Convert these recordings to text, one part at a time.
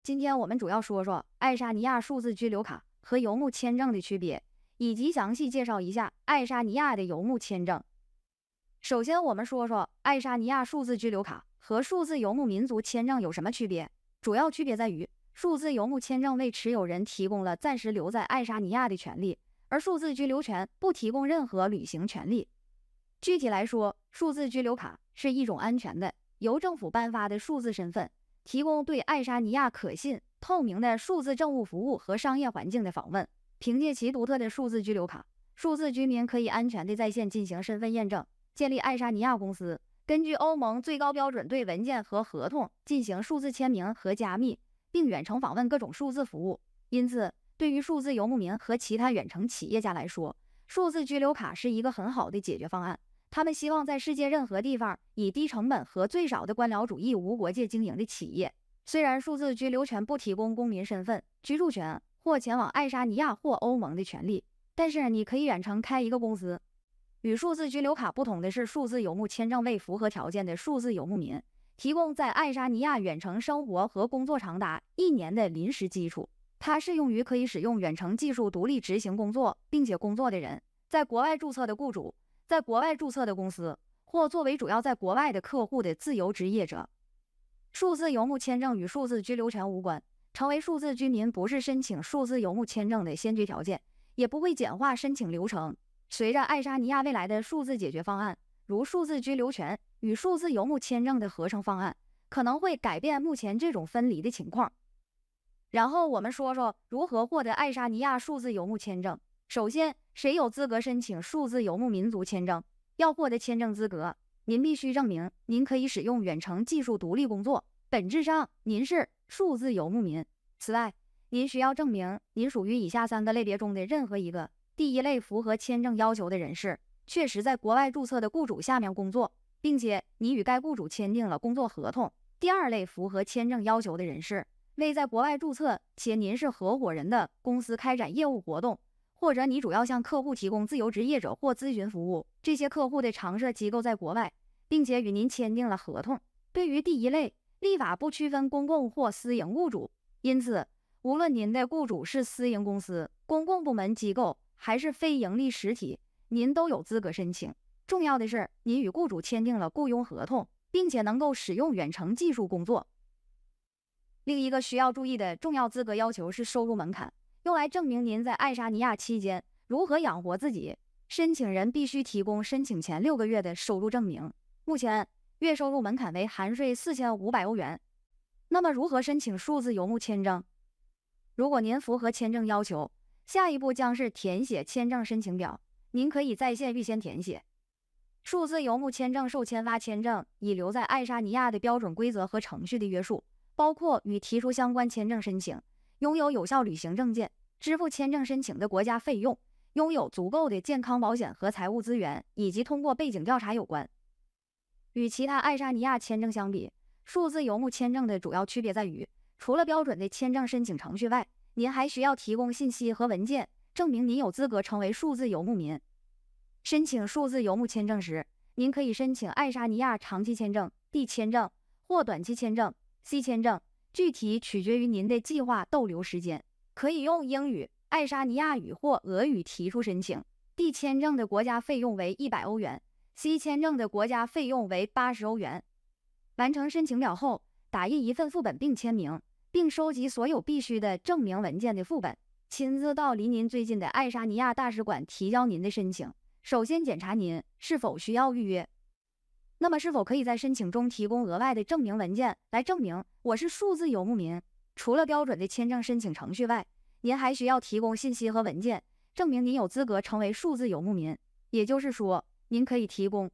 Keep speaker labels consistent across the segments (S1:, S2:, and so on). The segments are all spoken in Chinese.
S1: 今天我们主要说说爱沙尼亚数字居留卡和游牧签证的区别，以及详细介绍一下爱沙尼亚的游牧签证。首先，我们说说爱沙尼亚数字居留卡和数字游牧民族签证有什么区别。主要区别在于，数字游牧签证为持有人提供了暂时留在爱沙尼亚的权利，而数字居留权不提供任何旅行权利。具体来说，数字居留卡是一种安全的、由政府颁发的数字身份，提供对爱沙尼亚可信、透明的数字政务服务和商业环境的访问。凭借其独特的数字居留卡，数字居民可以安全地在线进行身份验证，建立爱沙尼亚公司，根据欧盟最高标准对文件和合同进行数字签名和加密，并远程访问各种数字服务。因此，对于数字游牧民和其他远程企业家来说，数字居留卡是一个很好的解决方案。他们希望在世界任何地方以低成本和最少的官僚主义无国界经营的企业。虽然数字居留权不提供公民身份、居住权或前往爱沙尼亚或欧盟的权利，但是你可以远程开一个公司。与数字居留卡不同的是，数字游牧签证为符合条件的数字游牧民提供在爱沙尼亚远程生活和工作长达1年的临时基础。它适用于可以使用远程技术独立执行工作并且工作的人，在国外注册的雇主，在国外注册的公司，或作为主要在国外的客户的自由职业者。数字游牧签证与数字居留权无关，成为数字居民不是申请数字游牧签证的先决条件，也不会简化申请流程。随着爱沙尼亚未来的数字解决方案，如数字居留权与数字游牧签证的合成方案，可能会改变目前这种分离的情况。然后我们说说如何获得爱沙尼亚数字游牧签证。首先，谁有资格申请数字游牧民族签证？要获得签证资格，您必须证明您可以使用远程技术独立工作，本质上您是数字游牧民。此外，您需要证明您属于以下3个类别中的任何一个。第一类，符合签证要求的人士，确实在国外注册的雇主下面工作，并且你与该雇主签订了工作合同。第二类，符合签证要求的人士，为在国外注册且您是合伙人的公司开展业务活动，或者你主要向客户提供自由职业者或咨询服务，这些客户的常设机构在国外，并且与您签订了合同。对于第一类，立法不区分公共或私营雇主，因此无论您的雇主是私营公司、公共部门机构还是非营利实体，您都有资格申请。重要的是，您与雇主签订了雇佣合同，并且能够使用远程技术工作。另一个需要注意的重要资格要求是收入门槛，用来证明您在爱沙尼亚期间如何养活自己。申请人必须提供申请前6个月的收入证明。目前，月收入门槛为含税4500欧元。那么，如何申请数字游牧签证？如果您符合签证要求，下一步将是填写签证申请表，您可以在线预先填写。数字游牧签证受签发签证已留在爱沙尼亚的标准规则和程序的约束，包括与提出相关签证申请、拥有有效旅行证件、支付签证申请的国家费用、拥有足够的健康保险和财务资源，以及通过背景调查有关。与其他爱沙尼亚签证相比，数字游牧签证的主要区别在于，除了标准的签证申请程序外，您还需要提供信息和文件，证明您有资格成为数字游牧民。申请数字游牧签证时，您可以申请爱沙尼亚长期签证、D 签证或短期签证、C 签证，具体取决于您的计划逗留时间。可以用英语、爱沙尼亚语或俄语提出申请。D 签证的国家费用为100欧元， C 签证的国家费用为80欧元。完成申请表后，打印一份副本并签名，并收集所有必须的证明文件的副本，亲自到离您最近的爱沙尼亚大使馆提交您的申请。首先检查您是否需要预约。那么是否可以在申请中提供额外的证明文件来证明我是数字游牧民？除了标准的签证申请程序外，您还需要提供信息和文件，证明您有资格成为数字游牧民。也就是说，您可以提供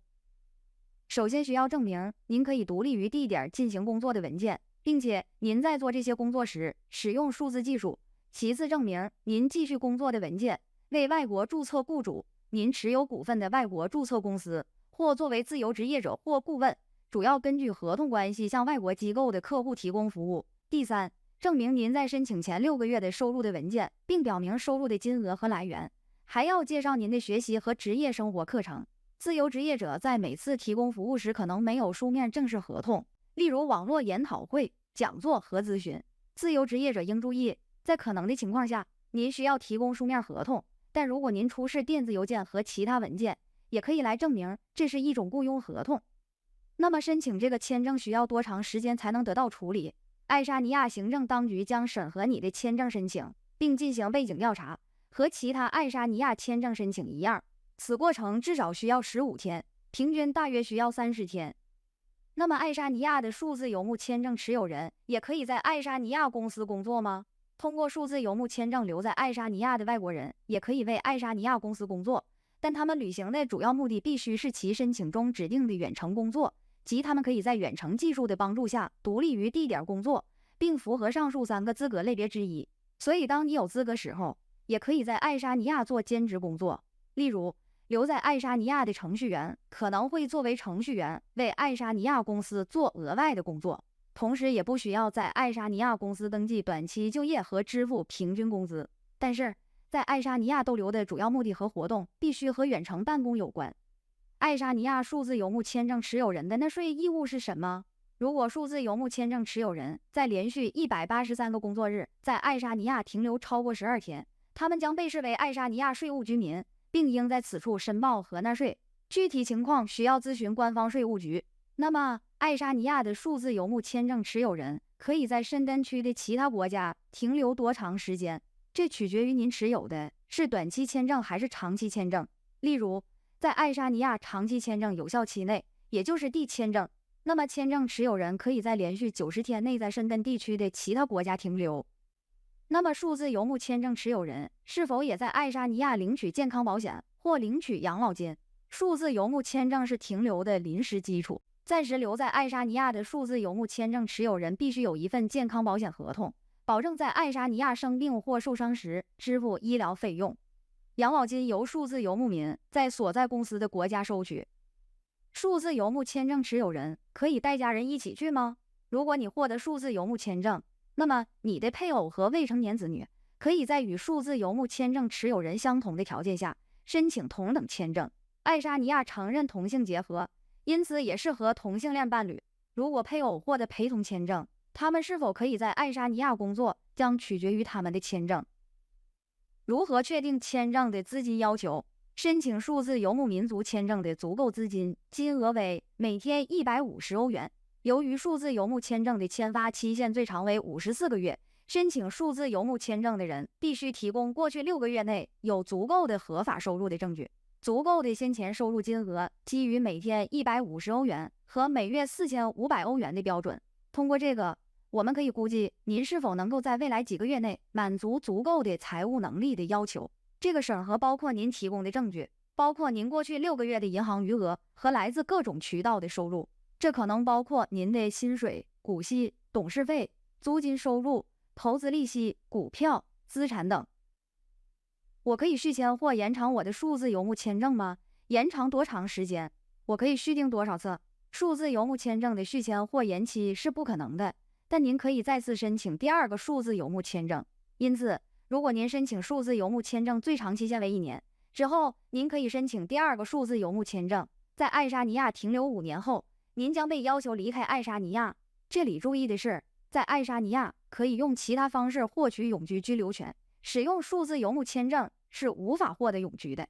S1: 首先需要证明您可以独立于地点进行工作的文件，并且您在做这些工作时使用数字技术。其次，证明您继续工作的文件为外国注册雇主、您持有股份的外国注册公司，或作为自由职业者或顾问，主要根据合同关系向外国机构的客户提供服务。第三，证明您在申请前6个月的收入的文件，并表明收入的金额和来源。还要介绍您的学习和职业生活课程。自由职业者在每次提供服务时可能没有书面正式合同，例如网络研讨会、讲座和咨询。自由职业者应注意，在可能的情况下，您需要提供书面合同，但如果您出示电子邮件和其他文件，也可以来证明这是一种雇佣合同。那么申请这个签证需要多长时间才能得到处理？爱沙尼亚行政当局将审核你的签证申请，并进行背景调查，和其他爱沙尼亚签证申请一样，此过程至少需要15天，平均大约需要30天。那么爱沙尼亚的数字游牧签证持有人也可以在爱沙尼亚公司工作吗？通过数字游牧签证留在爱沙尼亚的外国人也可以为爱沙尼亚公司工作，但他们履行的主要目的必须是其申请中指定的远程工作，即他们可以在远程技术的帮助下独立于地点工作，并符合上述3个资格类别之一。所以当你有资格时候，也可以在爱沙尼亚做兼职工作。例如，留在爱沙尼亚的程序员可能会作为程序员为爱沙尼亚公司做额外的工作，同时也不需要在爱沙尼亚公司登记短期就业和支付平均工资。但是在爱沙尼亚逗留的主要目的和活动必须和远程办公有关。爱沙尼亚数字游牧签证持有人的纳税义务是什么？如果数字游牧签证持有人在连续183个工作日在爱沙尼亚停留超过12天，他们将被视为爱沙尼亚税务居民，并应在此处申报和纳税。具体情况需要咨询官方税务局。那么，爱沙尼亚的数字游牧签证持有人可以在申根区的其他国家停留多长时间？这取决于您持有的是短期签证还是长期签证。例如，在爱沙尼亚长期签证有效期内，也就是D签证，那么签证持有人可以在连续90天内在申根地区的其他国家停留。那么数字游牧签证持有人是否也在爱沙尼亚领取健康保险或领取养老金？数字游牧签证是停留的临时基础，暂时留在爱沙尼亚的数字游牧签证持有人必须有一份健康保险合同，保证在爱沙尼亚生病或受伤时支付医疗费用。养老金由数字游牧民在所在公司的国家收取。数字游牧签证持有人可以带家人一起去吗？如果你获得数字游牧签证，那么你的配偶和未成年子女可以在与数字游牧签证持有人相同的条件下申请同等签证。爱沙尼亚承认同性结合，因此也适合同性恋伴侣。如果配偶获得陪同签证，他们是否可以在爱沙尼亚工作将取决于他们的签证。如何确定签证的资金要求？申请数字游牧民族签证的足够资金金额为每天150欧元。由于数字游牧签证的签发期限最长为54个月，申请数字游牧签证的人必须提供过去6个月内有足够的合法收入的证据。足够的先前收入金额基于每天150欧元和每月4500欧元的标准。通过这个，我们可以估计您是否能够在未来几个月内满足足够的财务能力的要求。这个审核包括您提供的证据，包括您过去6个月的银行余额和来自各种渠道的收入。这可能包括您的薪水、股息、董事费、租金收入、投资利息、股票、资产等。我可以续签或延长我的数字游牧签证吗？延长多长时间？我可以续订多少次？数字游牧签证的续签或延期是不可能的，但您可以再次申请第2个数字游牧签证。因此，如果您申请数字游牧签证最长期限为1年，之后您可以申请第2个数字游牧签证，在爱沙尼亚停留5年后，您将被要求离开爱沙尼亚。这里注意的是，在爱沙尼亚可以用其他方式获取永居居留权，使用数字游牧签证是无法获得永居的。